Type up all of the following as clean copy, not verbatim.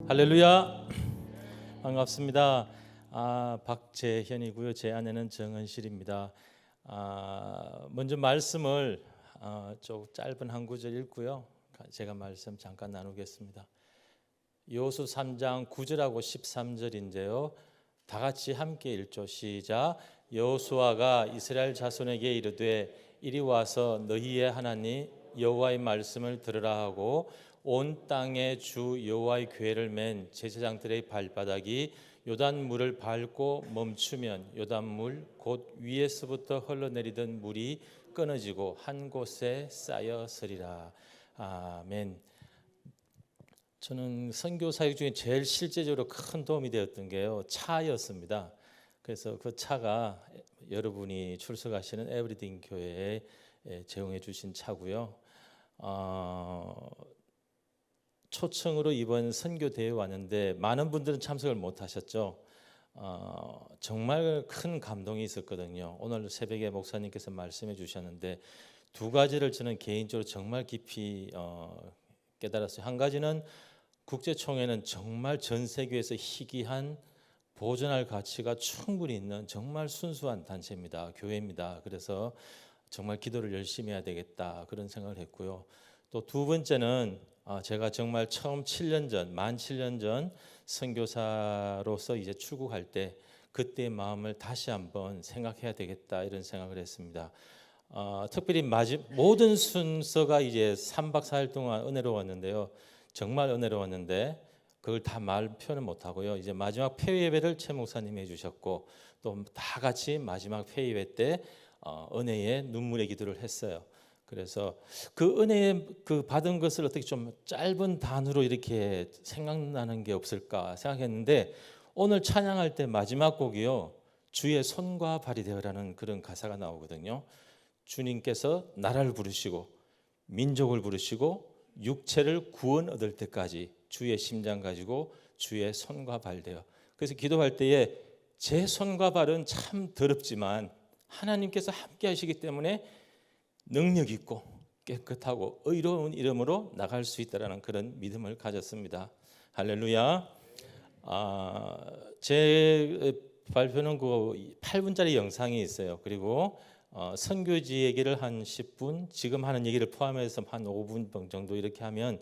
할렐루야. 반갑습니다. 박재현이고요. 제 아내는 정은실입니다. 먼저 말씀을 좀 짧은 한 구절 읽고요. 제가 말씀 잠깐 나누겠습니다. 여호수 3장 9절하고 13절인데요. 다 같이 함께 읽죠. 시작. 여호수아가 이스라엘 자손에게 이르되 이리 와서 너희의 하나님 여호와의 말씀을 들으라 하고 온 땅에 주 여호와의 궤를 맨 제사장들의 발바닥이 요단물을 밟고 멈추면 요단물 곧 위에서부터 흘러내리던 물이 끊어지고 한 곳에 쌓여서리라. 아멘. 저는 선교 사역 중에 제일 실제적으로 큰 도움이 되었던 게요, 차였습니다. 그래서 그 차가 여러분이 출석하시는 에브리띵 교회에 제공해 주신 차고요. 초청으로 이번 선교대회에 왔는데 많은 분들은 참석을 못 하셨죠. 정말 큰 감동이 있었거든요. 오늘 새벽에 목사님께서 말씀해 주셨는데 두 가지를 저는 개인적으로 정말 깊이 깨달았어요. 한 가지는 국제총회는 정말 전 세계에서 희귀한 보존할 가치가 충분히 있는 정말 순수한 단체입니다. 교회입니다. 그래서 정말 기도를 열심히 해야 되겠다 그런 생각을 했고요. 또 두 번째는 제가 정말 처음 만 7년 전 선교사로서 이제 출국할 때 그때의 마음을 다시 한번 생각해야 되겠다 이런 생각을 했습니다. 특별히 모든 순서가 이제 3박 4일 동안 은혜로웠는데요. 정말 은혜로웠는데 그걸 다 말 표현을 못 하고요. 이제 마지막 폐회 예배를 최 목사님이 해주셨고 또 다 같이 마지막 폐회 예배 때 은혜의 눈물의 기도를 했어요. 그래서 그 은혜 그 받은 것을 어떻게 좀 짧은 단어로 이렇게 생각나는 게 없을까 생각했는데 오늘 찬양할 때 마지막 곡이요, 주의 손과 발이 되어라는 그런 가사가 나오거든요. 주님께서 나라를 부르시고 민족을 부르시고 육체를 구원 얻을 때까지 주의 심장 가지고 주의 손과 발 되어. 그래서 기도할 때에 제 손과 발은 참 더럽지만 하나님께서 함께 하시기 때문에 능력 있고 깨끗하고 의로운 이름으로 나갈 수 있다라는 그런 믿음을 가졌습니다. 할렐루야. 제 발표는 그 8분짜리 영상이 있어요. 그리고 선교지 얘기를 한 10분, 지금 하는 얘기를 포함해서 한 5분 정도 이렇게 하면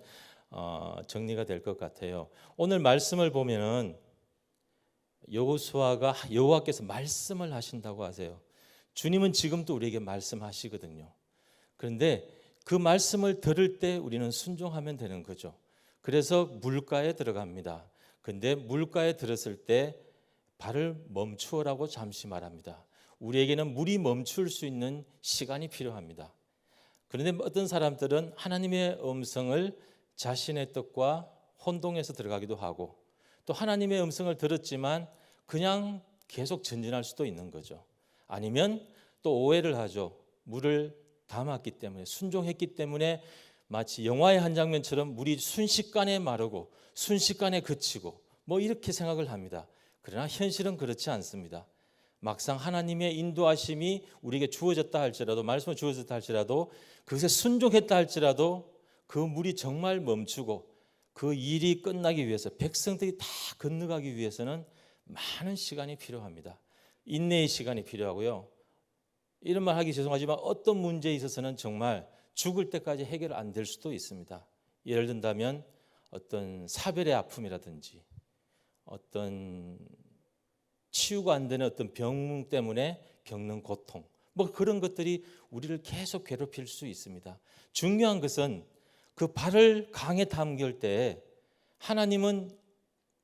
정리가 될 것 같아요. 오늘 말씀을 보면은 여호와께서 말씀을 하신다고 하세요. 주님은 지금도 우리에게 말씀하시거든요. 그런데 그 말씀을 들을 때 우리는 순종하면 되는 거죠. 그래서 물가에 들어갑니다. 근데 물가에 들었을 때 발을 멈추어라고 잠시 말합니다. 우리에게는 물이 멈출 수 있는 시간이 필요합니다. 그런데 어떤 사람들은 하나님의 음성을 자신의 뜻과 혼동해서 들어가기도 하고 또 하나님의 음성을 들었지만 그냥 계속 전진할 수도 있는 거죠. 아니면 또 오해를 하죠. 물을 담았기 때문에, 순종했기 때문에 마치 영화의 한 장면처럼 물이 순식간에 마르고 순식간에 그치고 뭐 이렇게 생각을 합니다. 그러나 현실은 그렇지 않습니다. 막상 하나님의 인도하심이 우리에게 주어졌다 할지라도, 말씀을 주어졌다 할지라도, 그것에 순종했다 할지라도 그 물이 정말 멈추고 그 일이 끝나기 위해서, 백성들이 다 건너가기 위해서는 많은 시간이 필요합니다. 인내의 시간이 필요하고요. 이런 말 하기 죄송하지만 어떤 문제에 있어서는 정말 죽을 때까지 해결 안 될 수도 있습니다. 예를 든다면 어떤 사별의 아픔이라든지 어떤 치유가 안 되는 어떤 병 때문에 겪는 고통, 뭐 그런 것들이 우리를 계속 괴롭힐 수 있습니다. 중요한 것은 그 발을 강에 담글 때 하나님은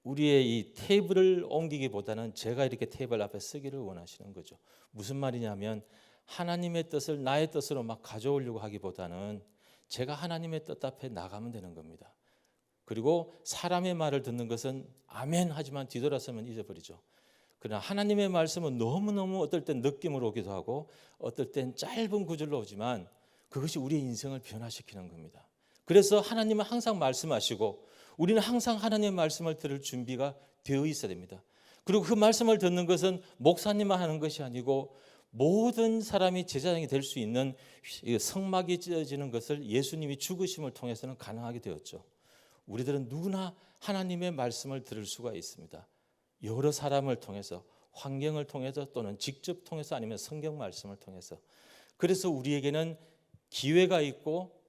우리의 이 테이블을 옮기기보다는 제가 이렇게 테이블 앞에 서기를 원하시는 거죠. 무슨 말이냐면 하나님의 뜻을 나의 뜻으로 막 가져오려고 하기보다는 제가 하나님의 뜻 앞에 나가면 되는 겁니다. 그리고 사람의 말을 듣는 것은 아멘 하지만 뒤돌아서면 잊어버리죠. 그러나 하나님의 말씀은 너무너무 어떨 땐 느낌으로 오기도 하고 어떨 땐 짧은 구절로 오지만 그것이 우리의 인생을 변화시키는 겁니다. 그래서 하나님은 항상 말씀하시고 우리는 항상 하나님의 말씀을 들을 준비가 되어 있어야 됩니다. 그리고 그 말씀을 듣는 것은 목사님만 하는 것이 아니고 모든 사람이 제사장이 될 수 있는 성막이 찢어지는 것을 예수님이 죽으심을 통해서는 가능하게 되었죠. 우리들은 누구나 하나님의 말씀을 들을 수가 있습니다. 여러 사람을 통해서, 환경을 통해서, 또는 직접 통해서, 아니면 성경 말씀을 통해서. 그래서 우리에게는 기회가 있고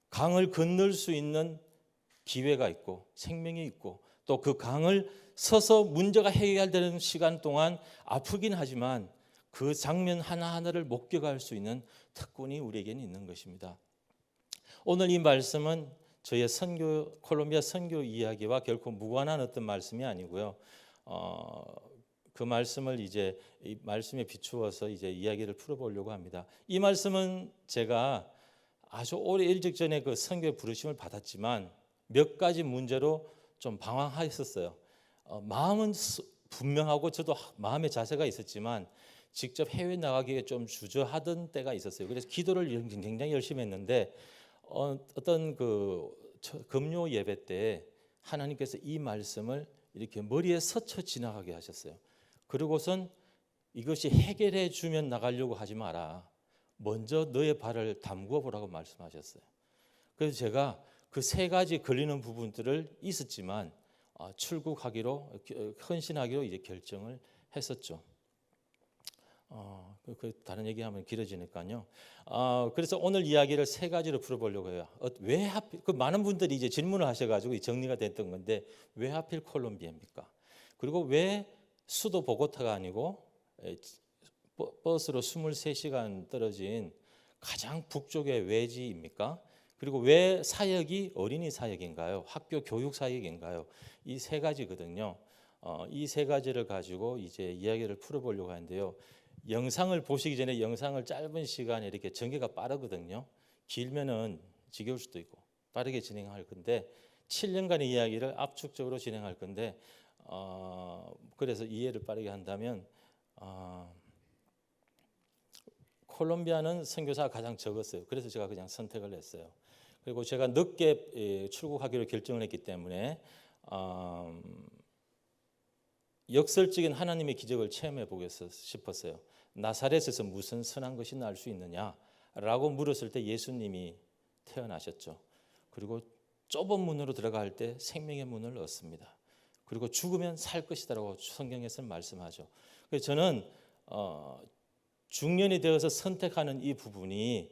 강을 건널 수 있는 기회가 있고 생명이 있고, 또 그 강을 서서 문제가 해결되는 시간 동안 아프긴 하지만 그 장면 하나하나를 목격할 수 있는 특권이 우리에게는 있는 것입니다. 오늘 이 말씀은 저의 콜롬비아 선교 이야기와 결코 무관한 어떤 말씀이 아니고요. 그 말씀을 이제 이 말씀에 비추어서 이제 이야기를 풀어보려고 합니다. 이 말씀은 제가 아주 오래 일찍 전에 그 선교의 부르심을 받았지만 몇 가지 문제로 좀 방황했었어요. 마음은 분명하고 저도 마음의 자세가 있었지만 직접 해외 나가기에 좀 주저하던 때가 있었어요. 그래서 기도를 굉장히 열심히 했는데 어떤 그 금요 예배 때 하나님께서 이 말씀을 이렇게 머리에 스쳐 지나가게 하셨어요. 그리고선 이것이 해결해 주면 나가려고 하지 마라. 먼저 너의 발을 담그어 보라고 말씀하셨어요. 그래서 제가 그 세 가지 걸리는 부분들을 있었지만 출국하기로 헌신하기로 이제 결정을 했었죠. 다른 얘기하면 길어지니까요. 그래서 오늘 이야기를 세 가지로 풀어보려고 해요. 왜 하필 많은 분들이 이제 질문을 하셔가지고 정리가 됐던 건데 왜 하필 콜롬비아입니까? 그리고 왜 수도 보고타가 아니고 버스로 23시간 떨어진 가장 북쪽의 외지입니까? 그리고 왜 사역이 어린이 사역인가요? 학교 교육 사역인가요? 이 세 가지거든요. 이 세 가지를 가지고 이제 이야기를 풀어보려고 하는데요. 영상을 보시기 전에 영상을 짧은 시간에 이렇게 전개가 빠르거든요. 길면은 지겨울 수도 있고 빠르게 진행할 건데 7년간의 이야기를 압축적으로 진행할 건데 그래서 이해를 빠르게 한다면 콜롬비아는 선교사가 가장 적었어요. 그래서 제가 그냥 선택을 했어요. 그리고 제가 늦게 출국하기로 결정을 했기 때문에 역설적인 하나님의 기적을 체험해 보고 싶었어요. 나사렛에서 무슨 선한 것이 날 수 있느냐라고 물었을 때 예수님이 태어나셨죠. 그리고 좁은 문으로 들어갈 때 생명의 문을 얻습니다. 그리고 죽으면 살 것이다라고 성경에서는 말씀하죠. 그래서 저는 중년이 되어서 선택하는 이 부분이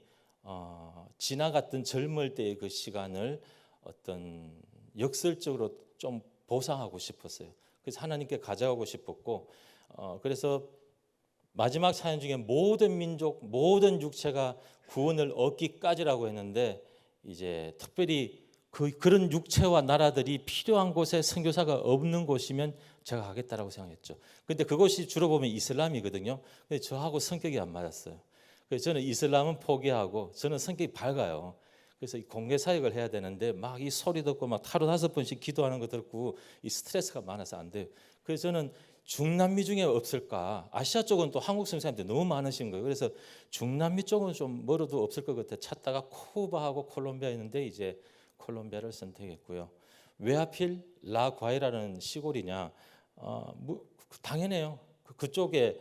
지나갔던 젊을 때의 그 시간을 어떤 역설적으로 좀 보상하고 싶었어요. 그래서 하나님께 가져가고 싶었고 그래서 마지막 사연 중에 모든 민족, 모든 육체가 구원을 얻기까지라고 했는데 이제 특별히 그런 육체와 나라들이 필요한 곳에 선교사가 없는 곳이면 제가 가겠다라고 생각했죠. 근데 그곳이 주로 보면 이슬람이거든요. 근데 저하고 성격이 안 맞았어요. 그래서 저는 이슬람은 포기하고 저는 성격이 밝아요. 그래서 이 공개 사역을 해야 되는데 막 이 소리 듣고 막 하루 5번씩 기도하는 거 듣고 이 스트레스가 많아서 안 돼요. 그래서 저는 중남미 중에 없을까? 아시아 쪽은 또 한국 선생님들 너무 많으신 거예요. 그래서 중남미 쪽은 좀 멀어도 없을 것 같아 찾다가 쿠바하고 콜롬비아 있는데 이제 콜롬비아를 선택했고요. 왜 하필 라과이라는 시골이냐? 당연해요. 그쪽에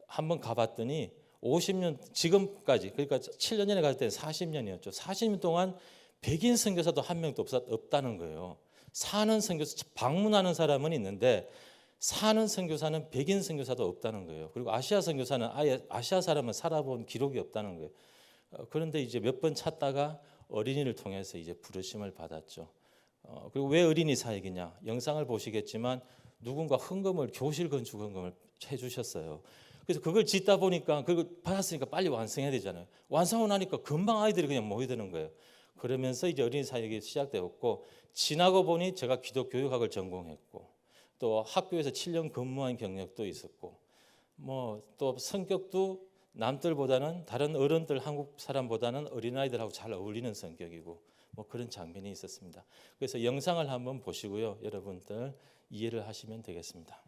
한번 가봤더니 50년 지금까지 그러니까 7년 전에 갈 때는 40년이었죠. 40년 동안 백인 선교사도 한 명도 없다는 거예요. 사는 선교사 방문하는 사람은 있는데 사는 선교사는 백인 선교사도 없다는 거예요. 그리고 아시아 선교사는 아예 아시아 사람은 살아본 기록이 없다는 거예요. 그런데 이제 몇 번 찾다가 어린이를 통해서 이제 부르심을 받았죠. 그리고 왜 어린이 사역이냐? 영상을 보시겠지만 누군가 헌금을 교실 건축 헌금을 해주셨어요. 그래서 그걸 짓다 보니까 그걸 받았으니까 빨리 완성해야 되잖아요. 완성하고 나니까 금방 아이들이 그냥 모이드는 거예요. 그러면서 이제 어린이 사역이 시작되었고 지나고 보니 제가 기독 교육학을 전공했고 또 학교에서 7년 근무한 경력도 있었고 뭐 또 성격도 남들보다는 다른 어른들 한국 사람보다는 어린아이들하고 잘 어울리는 성격이고 뭐 그런 장면이 있었습니다. 그래서 영상을 한번 보시고요. 여러분들 이해를 하시면 되겠습니다.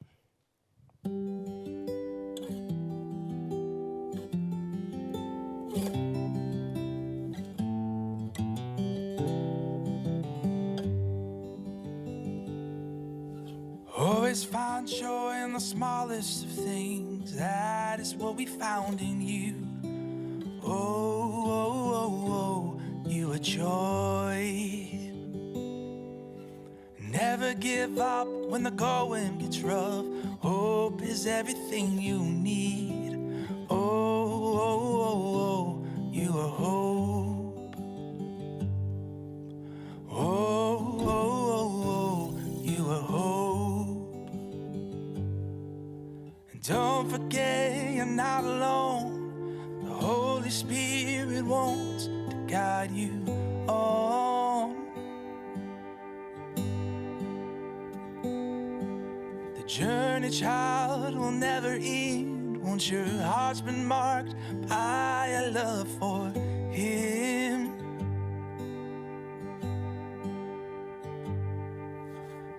Always find joy in the smallest of things. That is what we found in you. Oh, you are joy. Never give up when the going gets rough. Hope is everything you need. Oh, oh, oh, oh, you are hope. Oh, oh, oh, oh, you are hope. And don't forget you're not alone. The Holy Spirit wants to guide you on. The journey, child, will never end once your heart's been marked by a love for Him.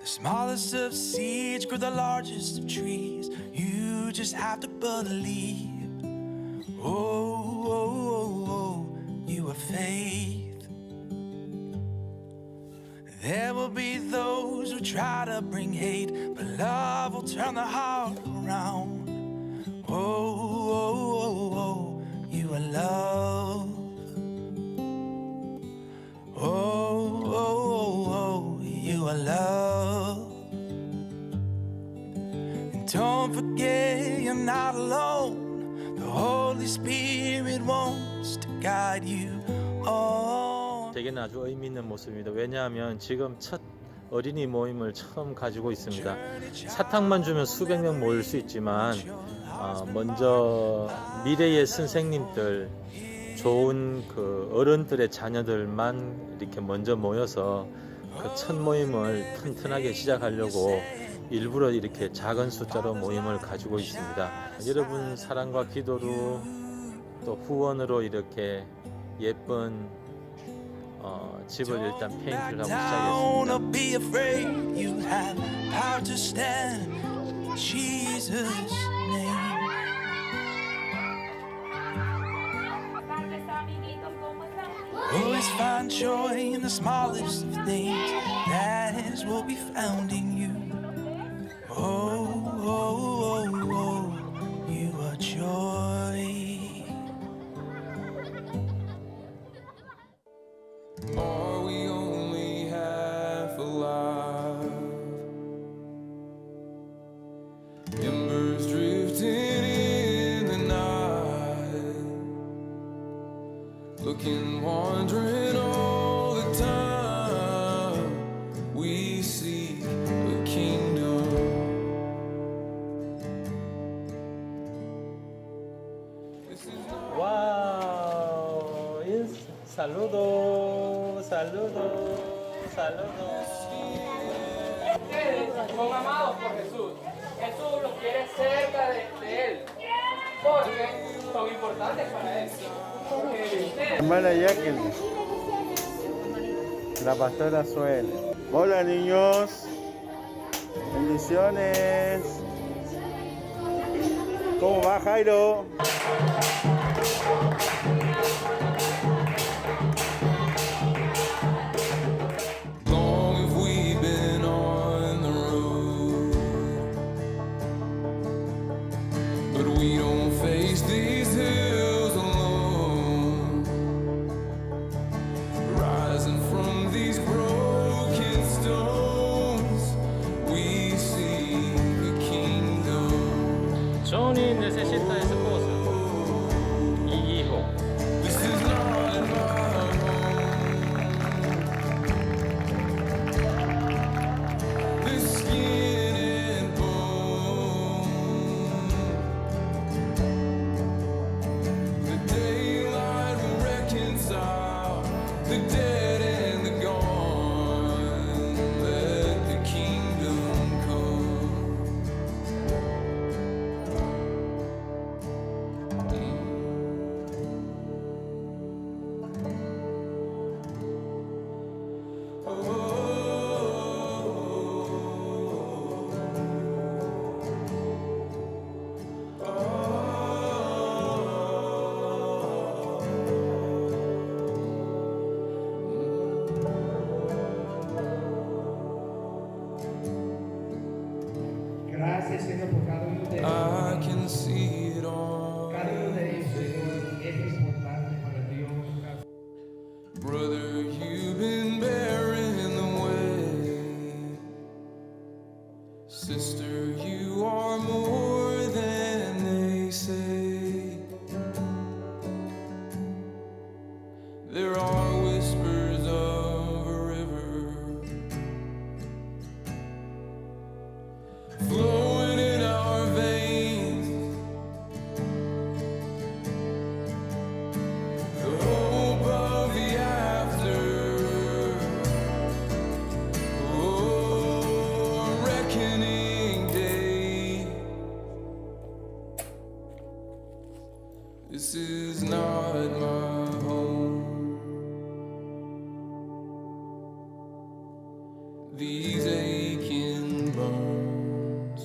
The smallest of seeds grow the largest of trees. You just have to believe. Oh, oh, oh, oh, you have faith. There will be those who try to bring hate, but love will turn the heart around. Oh, oh, oh, oh, you are love. Oh, oh, oh, oh, you are love. And don't forget you're not alone. The Holy Spirit wants to guide you on. 제게는 아주 의미 있는 모습입니다. 왜냐하면 지금 첫 어린이 모임을 처음 가지고 있습니다. 사탕만 주면 수백 명 모일 수 있지만 먼저 미래의 선생님들, 좋은 그 어른들의 자녀들만 이렇게 먼저 모여서 그 첫 모임을 튼튼하게 시작하려고 일부러 이렇게 작은 숫자로 모임을 가지고 있습니다. 여러분 사랑과 기도로 또 후원으로 이렇게 예쁜 집을 일단 페인트를 하고 시작했습니다. Don't be afraid, you have power to stand in Jesus' name. Always find joy in the smallest of things. That is what we found in you. Oh, oh, oh, oh, you are joy. Are we only half alive? Embers drifting in the night, looking, wandering all the time. We seek the kingdom. This is not 와우, saludo, saludo, saludo. Ustedes son amados por Jesús. Jesús los quiere cerca de Él. Porque son importantes para Él. Porque ustedes Hermana Jacqueline, la pastora Suela. Hola niños, bendiciones. ¿Cómo va Jairo? long have we been on the road, but we don't face these hills alone. Rising from these broken stones, we see the kingdom. Johnny necesita esposa. Y hijo. This is not my home. This skin and bone. The daylight will reconcile the dead and the gone. Let the kingdom come. Sister, you are more than they say. There are whispers of a river flowing in our veins. The hope of the after. Oh, a reckoning day. This is not my home. These aching bones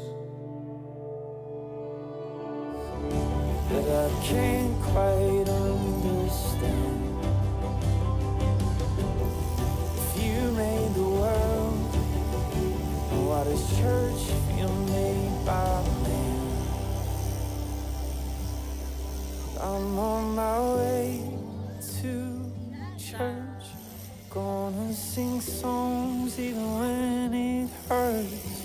that I can't quite understand. If you made the world, why does church feel made by man? I'm on my way to church, gonna sing songs even when it hurts.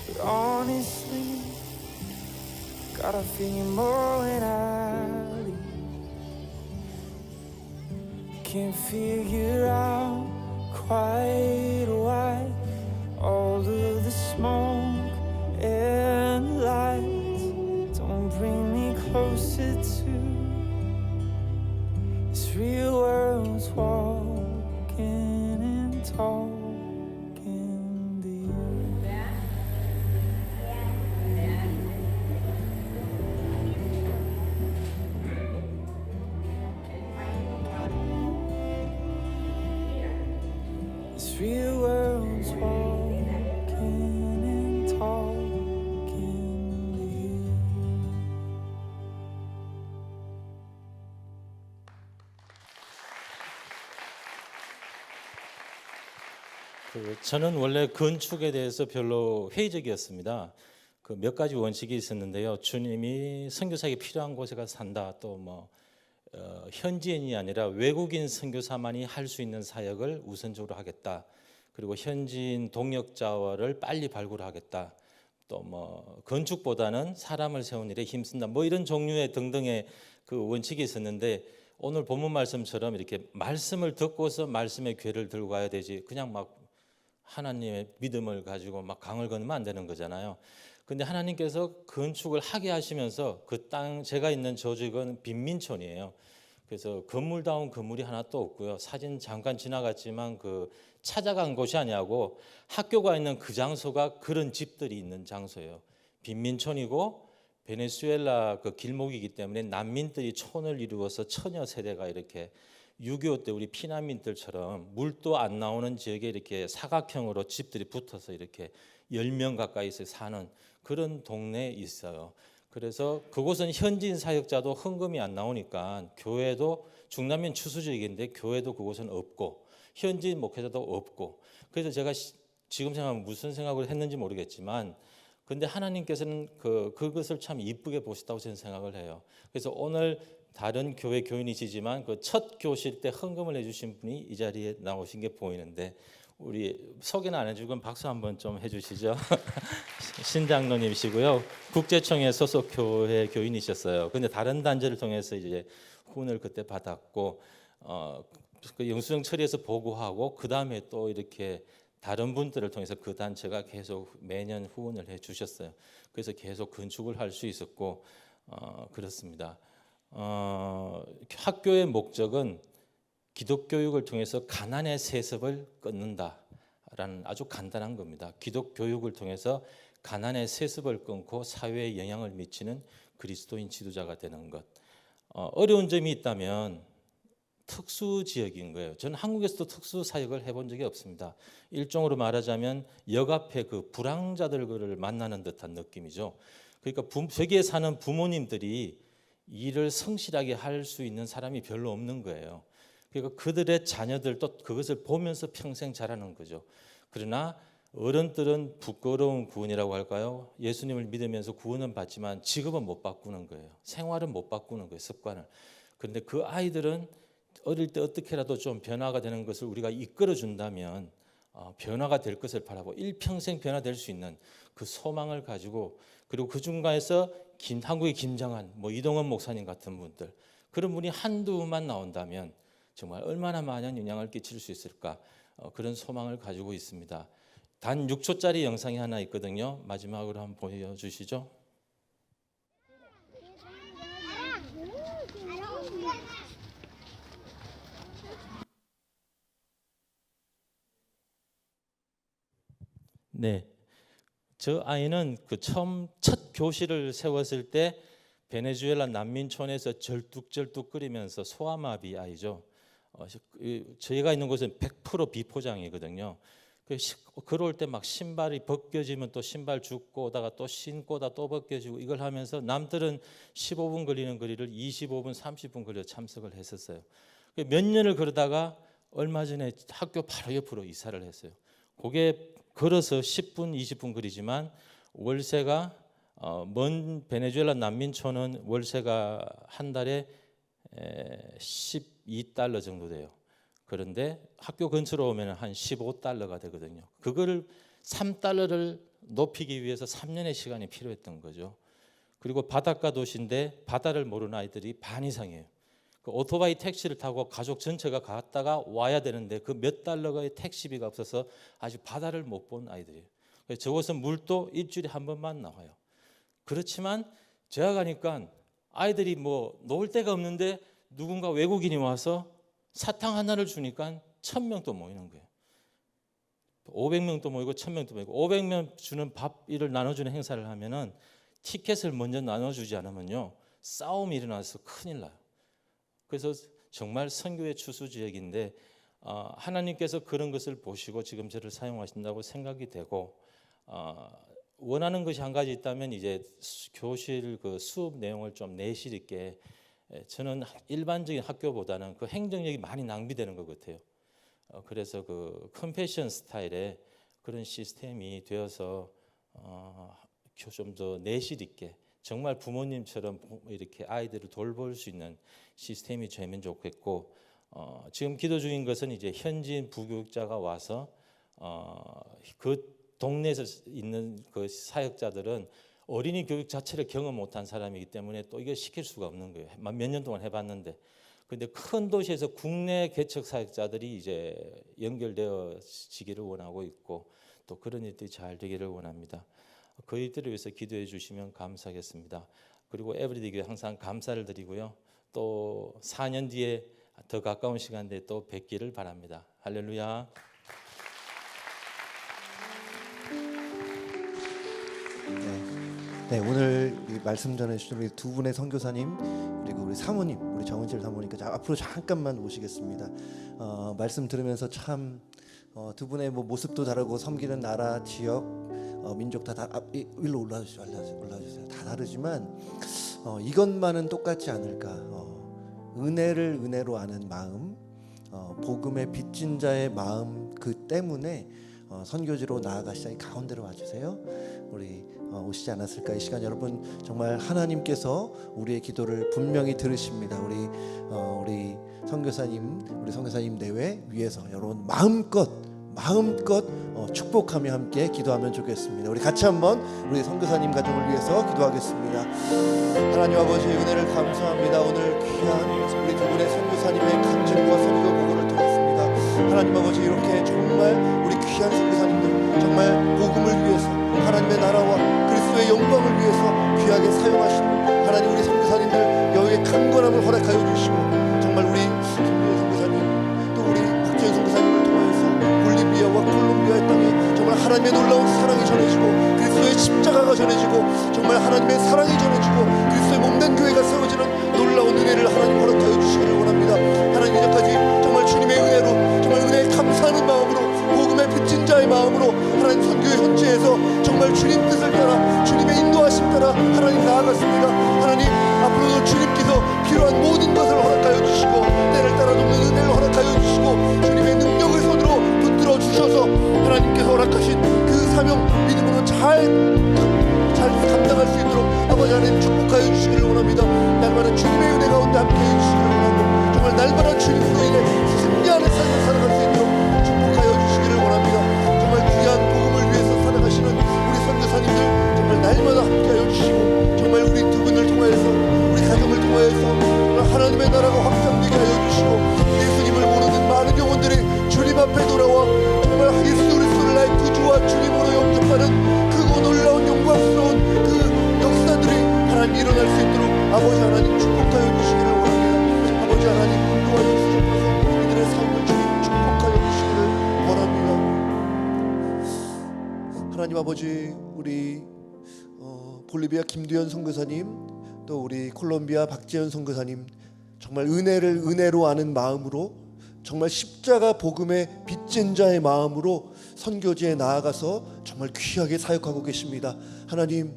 But honestly, God, I feel you more when I leave. Can't figure out quite why all of the smoke and lights don't bring me closer to this real world's walking and talking to you. This real world's walking and talking to you. 저는 원래 건축에 대해서 별로 회의적이었습니다. 그 몇 가지 원칙이 있었는데요. 주님이 선교사에게 필요한 곳에 가서 산다. 또 뭐 현지인이 아니라 외국인 선교사만이 할 수 있는 사역을 우선적으로 하겠다. 그리고 현지인 동역자를 빨리 발굴하겠다. 또 뭐 건축보다는 사람을 세우는 일에 힘쓴다. 뭐 이런 종류의 등등의 그 원칙이 있었는데 오늘 본문 말씀처럼 이렇게 말씀을 듣고서 말씀의 궤를 들고 가야 되지. 그냥 막 하나님의 믿음을 가지고 막 강을 건너면 안 되는 거잖아요. 근데 하나님께서 건축을 하게 하시면서 그 땅, 제가 있는 저 지역은 빈민촌이에요. 그래서 건물다운 건물이 하나도 없고요. 사진 잠깐 지나갔지만 그 찾아간 곳이 아니고 학교가 있는 그 장소가 그런 집들이 있는 장소예요. 빈민촌이고 베네수엘라 그 길목이기 때문에 난민들이 촌을 이루어서 천여 세대가 이렇게 6.25 때 우리 피난민들처럼 물도 안 나오는 지역에 이렇게 사각형으로 집들이 붙어서 이렇게 10명 가까이서 사는 그런 동네에 있어요. 그래서 그곳은 현지인 사역자도 헌금이 안 나오니까 교회도 중남면 추수 지역인데 교회도 그곳은 없고 현지인 목회자도 없고 그래서 제가 지금 생각하면 무슨 생각을 했는지 모르겠지만 근데 하나님께서는 그것을 참 이쁘게 보셨다고 저는 생각을 해요. 그래서 오늘 다른 교회 교인이시지만 그 첫 교실 때 헌금을 해주신 분이 이 자리에 나오신 게 보이는데 우리 소개는 안 해주고 박수 한번 좀 해주시죠. 신장로님이시고요. 국제청의 소속 교회 교인이셨어요. 근데 다른 단체를 통해서 이제 후원을 그때 받았고 그 영수증 처리해서 보고하고 그 다음에 또 이렇게 다른 분들을 통해서 그 단체가 계속 매년 후원을 해주셨어요. 그래서 계속 건축을 할 수 있었고 그렇습니다. 학교의 목적은 기독교육을 통해서 가난의 세습을 끊는다라는 아주 간단한 겁니다. 기독교육을 통해서 가난의 세습을 끊고 사회에 영향을 미치는 그리스도인 지도자가 되는 것. 어려운 점이 있다면 특수 지역인 거예요. 저는 한국에서도 특수 사역을 해본 적이 없습니다. 일종으로 말하자면 역 앞에 그 불황자들을 만나는 듯한 느낌이죠. 그러니까 저기에 사는 부모님들이 일을 성실하게 할 수 있는 사람이 별로 없는 거예요. 그러니까 그들의 자녀들도 그것을 보면서 평생 자라는 거죠. 그러나 어른들은 부끄러운 구원이라고 할까요? 예수님을 믿으면서 구원은 받지만 직업은 못 바꾸는 거예요. 생활은 못 바꾸는 거예요. 습관을. 그런데 그 아이들은 어릴 때 어떻게라도 좀 변화가 되는 것을 우리가 이끌어 준다면 변화가 될 것을 바라고 일평생 변화될 수 있는 그 소망을 가지고, 그리고 그 중간에서 한국의 김장한, 이동원 목사님 같은 분들, 그런 분이 한두만 나온다면 정말 얼마나 많은 영향을 끼칠 수 있을까, 그런 소망을 가지고 있습니다. 단 6초짜리 영상이 하나 있거든요. 마지막으로 한번 보여주시죠. 네, 저 아이는 그 첫 교실을 세웠을 때 베네수엘라 난민촌에서 절뚝절뚝 끓이면서 소아마비 아이죠. 저희가 있는 곳은 100% 비포장이거든요. 걸어올 때 막 신발이 벗겨지면 또 신발 줍고 오다가 또 신고 오다 또 벗겨지고, 이걸 하면서 남들은 15분 걸리는 거리를 25분, 30분 걸려 참석을 했었어요. 몇 년을 그러다가 얼마 전에 학교 바로 옆으로 이사를 했어요. 그게 걸어서 10분, 20분 거리지만 월세가 먼 베네수엘라 난민촌은 월세가 한 달에 12달러 정도 돼요. 그런데 학교 근처로 오면 한 15달러가 되거든요. 그거를 3달러를 높이기 위해서 3년의 시간이 필요했던 거죠. 그리고 바닷가 도시인데 바다를 모르는 아이들이 반 이상이에요. 그 오토바이 택시를 타고 가족 전체가 갔다가 와야 되는데 그 몇 달러의 택시비가 없어서 아직 바다를 못 본 아이들이에요. 저곳은 물도 일주일에 한 번만 나와요. 그렇지만 제가 가니까 아이들이 놓을 데가 없는데 누군가 외국인이 와서 사탕 하나를 주니까 1000명도 모이는 거예요. 500명도 모이고 1000명도 모이고, 500명 주는 밥을 나눠주는 행사를 하면은 티켓을 먼저 나눠주지 않으면요 싸움이 일어나서 큰일 나요. 그래서 정말 선교의 추수지역인데 하나님께서 그런 것을 보시고 지금 저를 사용하신다고 생각이 되고, 원하는 것이 한 가지 있다면 이제 교실 그 수업 내용을 좀 내실 있게, 저는 일반적인 학교보다는 그 행정력이 많이 낭비되는 것 같아요. 그래서 그 컴패션 스타일의 그런 시스템이 되어서 좀 더 내실 있게 정말 부모님처럼 이렇게 아이들을 돌볼 수 있는 시스템이 되면 좋겠고, 지금 기도 중인 것은 이제 현지인 부교육자가 와서 그 동네에서 있는 그 사역자들은 어린이 교육 자체를 경험 못한 사람이기 때문에 또 이걸 시킬 수가 없는 거예요. 몇 년 동안 해봤는데. 그런데 큰 도시에서 국내 개척 사역자들이 이제 연결되어지기를 원하고 있고, 또 그런 일들이 잘 되기를 원합니다. 그 일들을 위해서 기도해 주시면 감사하겠습니다. 그리고 에브리데이 교회 항상 감사를 드리고요. 또 4년 뒤에 더 가까운 시간대에 또 뵙기를 바랍니다. 할렐루야. 네, 오늘 우리 말씀 전해주신 우리 두 분의 선교사님, 그리고 우리 사모님, 우리 정은실 사모님께 앞으로 잠깐만 모시겠습니다. 말씀 들으면서 참 두 분의 모습도 다르고 섬기는 나라, 지역, 민족 다 일로 올라주세요. 다 다르지만 이것만은 똑같지 않을까. 은혜를 은혜로 아는 마음, 복음의 빚진 자의 마음, 그 때문에 선교지로 나아가시자. 가운데로 와주세요. 우리 오시지 않았을까. 이 시간 여러분 정말 하나님께서 우리의 기도를 분명히 들으십니다. 우리 선교사님 내외 위해서 여러분 마음껏 축복하며 함께 기도하면 좋겠습니다. 우리 같이 한번 우리 선교사님 가정을 위해서 기도하겠습니다. 하나님 아버지의 은혜를 감사합니다. 오늘 귀한 우리 두 분의 선교사님의 간증과 선교 보고를 들었습니다. 하나님 아버지, 이렇게 정말 우리 귀한 선교사님들 정말 복음을 위해서, 하나님의 나라와 그리스도의 영광을 위해서 귀하게 사용하시는 하나님, 우리 선교사님들 여기에 강건함을 허락하여 주시고, 정말 우리 김미애 선교사님, 또 우리 박지현 선교사님을 통하여서 볼리비아와 콜롬비아의 땅에 정말 하나님의 놀라운 사랑이 전해지고, 그리스도의 십자가가 전해지고, 정말 하나님의 사랑이 전해지고, 그리스도의 몸된 교회가 세워지는 놀라운 은혜를 하나님 허락하여 주시기를 원합니다. 하나님, 이제까지 정말 주님의 은혜로, 정말 은혜에 감사하는 마음으로, 복음의 빚진 자의 마음으로 하나님 선교의 현지에서 정말 주님 뜻을 따라, 주님의 인도하심 따라 하나님 나아갔습니다. 하나님, 앞으로도 주님께서 필요한 모든 것을 허락하여 주시고, 때를 따라 돕는 하나님 아버지, 우리 볼리비아 김두현 선교사님, 또 우리 콜롬비아 박재현 선교사님, 정말 은혜를 은혜로 아는 마음으로, 정말 십자가 복음의 빚진 자의 마음으로 선교지에 나아가서 정말 귀하게 사역하고 계십니다. 하나님,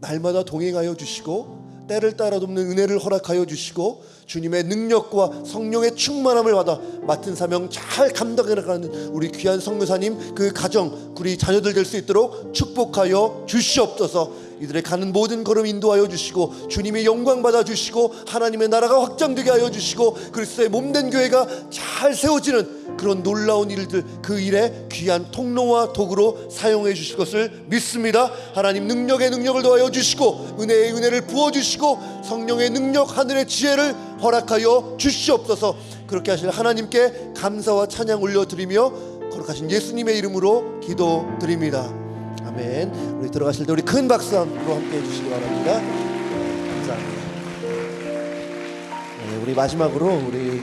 날마다 동행하여 주시고 때를 따라 돕는 은혜를 허락하여 주시고 주님의 능력과 성령의 충만함을 받아 맡은 사명 잘 감당해 나가는 우리 귀한 선교사님, 그 가정, 우리 자녀들 될 수 있도록 축복하여 주시옵소서. 이들의 가는 모든 걸음 인도하여 주시고 주님의 영광 받아 주시고 하나님의 나라가 확장되게 하여 주시고 그리스도의 몸된 교회가 잘 세워지는 그런 놀라운 일들, 그 일에 귀한 통로와 도구로 사용해 주실 것을 믿습니다. 하나님, 능력의 능력을 더하여 주시고 은혜의 은혜를 부어 주시고 성령의 능력, 하늘의 지혜를 허락하여 주시옵소서. 그렇게 하실 하나님께 감사와 찬양 올려드리며 거룩하신 예수님의 이름으로 기도드립니다. 아멘. 우리 들어가실 때 우리 큰 박수로 함께 해주시기 바랍니다. 감사합니다. 네, 우리 마지막으로 우리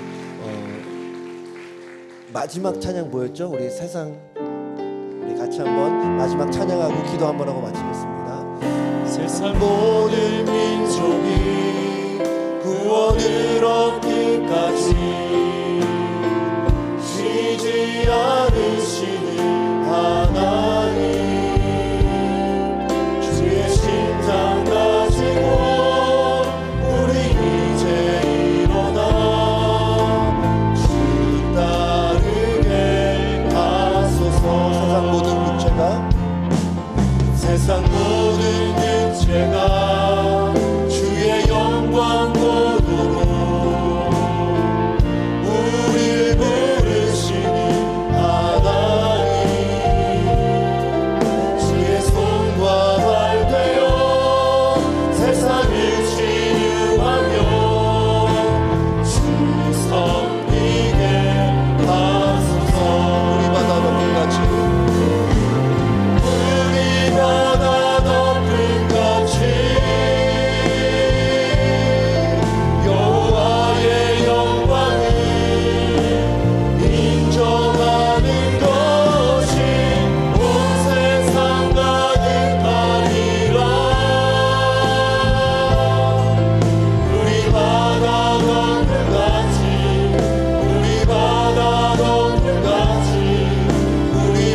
마지막 찬양 뭐였죠? 우리 세상, 우리 같이 한번 마지막 찬양하고 기도 한번 하고 마치겠습니다. 세상 모든 민족이 구원을 얻기까지 쉬지 않으시는 하나님, 주의 심장 가지고 우리 이제 일어나 주 따르게 하소서. 세상 모든 육체가 주의 영광 보도록 우릴 부르시는 하나님, 주의 손과 발 되어 세상을 치유하며 주 섬기게 하소서. 우리 바다 높음같이 여호와의 영광을 인정하는 것이 온 세상 가득하리라. 우리 바다 덮음같이, 우리 바다 덮음같이, 우리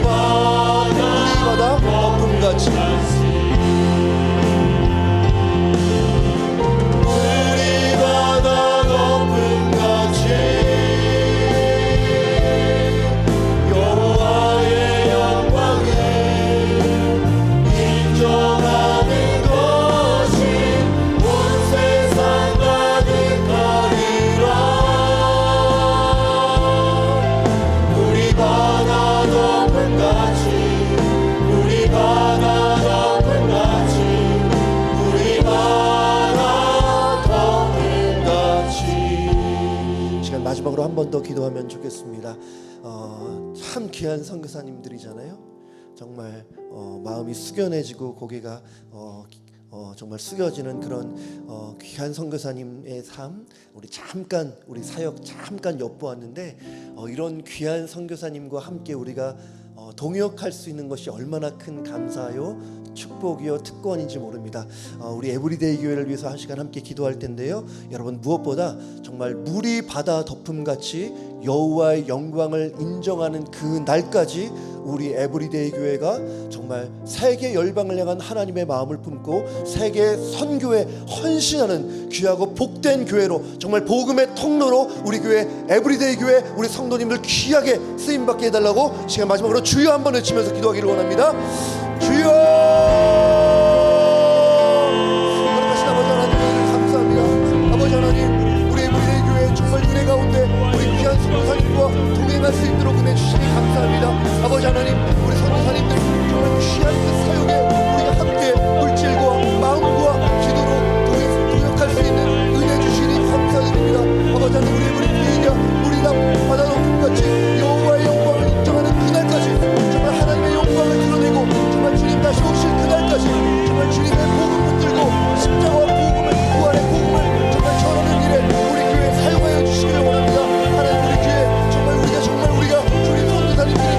바다 덮음같이, 마지막으로 한 번 더 기도하면 좋겠습니다. 참 귀한 선교사님들이잖아요. 정말 마음이 숙연해지고 고개가 정말 숙여지는 그런 귀한 선교사님의 삶, 우리 잠깐 우리 사역 잠깐 엿보았는데 이런 귀한 선교사님과 함께 우리가 동역할 수 있는 것이 얼마나 큰 감사요, 축복이요, 특권인지 모릅니다. 우리 에브리데이 교회를 위해서 한 시간 함께 기도할 텐데요. 여러분, 무엇보다 정말 물이 바다 덮음같이 여호와의 영광을 인정하는 그 날까지 우리 에브리데이 교회가 정말 세계 열방을 향한 하나님의 마음을 품고 세계 선교에 헌신하는 귀하고 복된 교회로, 정말 복음의 통로로 우리 교회 에브리데이 교회 우리 성도님들 귀하게 쓰임받게 해달라고 시간 마지막으로 주여 한번 외치면서 기도하기를 원합니다. 주여! 거룩하신 아버지 하나님, 감사합니다. 아버지 하나님, 우리 에브리데이 교회 정말 은혜 가운데 우리 귀한 선교사님과 동행할 수 있도록 은혜 주시니 감사합니다. 아버지 하나님, 우리 선교사님들 정말 귀한 그 사역에 우리가 함께 물질과 마음과 기도로 동역할 수 있는 은혜 주시니 감사드립니다. 아버지 하나님, 우리 에브리데이가 우리 남 바다 높음같이 여호와의 영광을 인정하는 그날까지 정말 하나님의 영광을 드러내고 정말 주님 다시 오실 그날까지 정말 주님의 복음 붙들고 십자가와 복음을, 부활의 복음을 정말 전하는 일에 우리 교회 사용하여 주시기를 원합니다. 하나님, 우리 교회 정말 우리가 주님 선교사님들이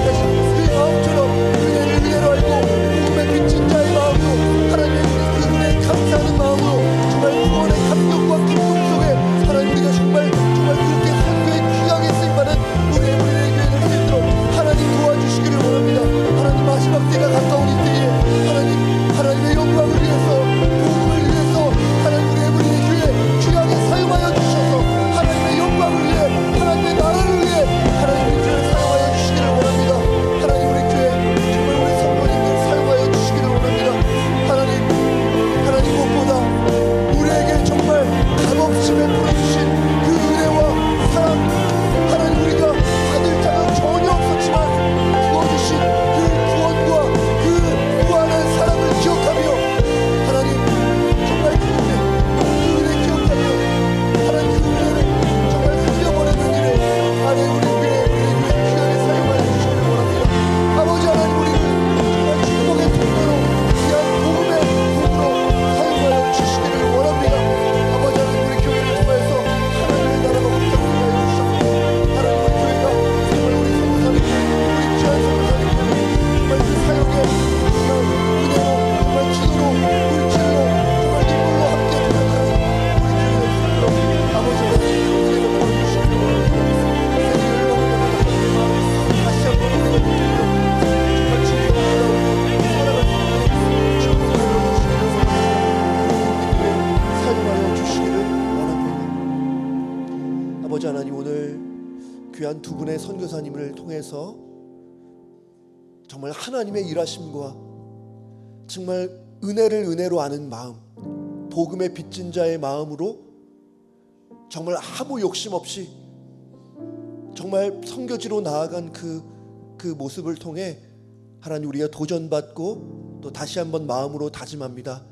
귀한 두 분의 선교사님을 통해서 정말 하나님의 일하심과 정말 은혜를 은혜로 아는 마음, 복음의 빚진 자의 마음으로 정말 아무 욕심 없이 정말 선교지로 나아간 그 모습을 통해 하나님, 우리가 도전받고 또 다시 한번 마음으로 다짐합니다.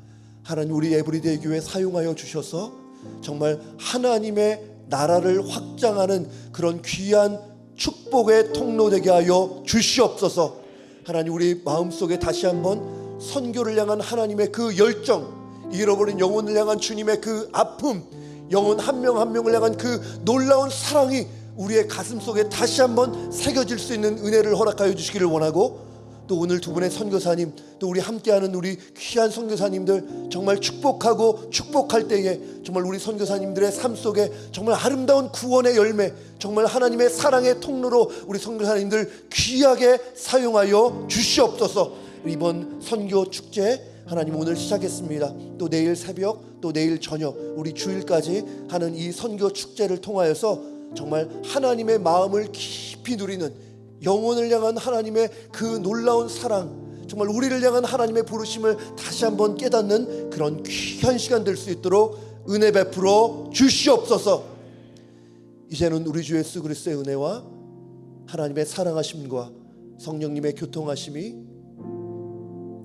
하나님, 우리 에브리데이 교회 사용하여 주셔서 정말 하나님의 나라를 확장하는 그런 귀한 축복의 통로 되게 하여 주시옵소서. 하나님, 우리 마음속에 다시 한번 선교를 향한 하나님의 그 열정, 잃어버린 영혼을 향한 주님의 그 아픔, 영혼 한 명 한 명을 향한 그 놀라운 사랑이 우리의 가슴 속에 다시 한번 새겨질 수 있는 은혜를 허락하여 주시기를 원하고, 또 오늘 두 분의 선교사님, 또 우리 함께하는 우리 귀한 선교사님들 정말 축복하고 축복할 때에 정말 우리 선교사님들의 삶 속에 정말 아름다운 구원의 열매, 정말 하나님의 사랑의 통로로 우리 선교사님들 귀하게 사용하여 주시옵소서. 이번 선교 축제 하나님 오늘 시작했습니다. 또 내일 새벽, 또 내일 저녁, 우리 주일까지 하는 이 선교 축제를 통하여서 정말 하나님의 마음을 깊이 누리는, 영혼을 향한 하나님의 그 놀라운 사랑, 정말 우리를 향한 하나님의 부르심을 다시 한번 깨닫는 그런 귀한 시간 될 수 있도록 은혜 베풀어 주시옵소서. 이제는 우리 주 예수 그리스도의 은혜와 하나님의 사랑하심과 성령님의 교통하심이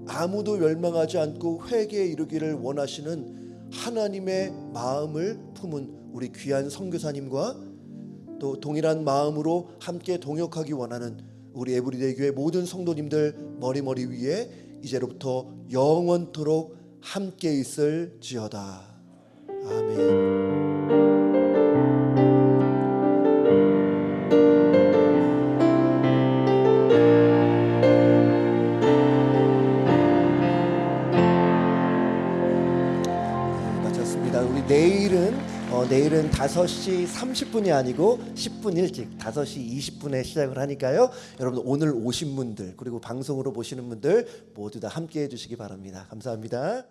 아무도 멸망하지 않고 회개에 이르기를 원하시는 하나님의 마음을 품은 우리 귀한 선교사님과 또 동일한 마음으로 함께 동역하기 원하는 우리 에브리데이 교회 모든 성도님들 머리 위에 이제로부터 영원토록 함께 있을지어다. 아멘. 우리 내일은 5시 30분이 아니고 10분 일찍 5시 20분에 시작을 하니까요. 여러분 오늘 오신 분들 그리고 방송으로 보시는 분들 모두 다 함께 해주시기 바랍니다. 감사합니다.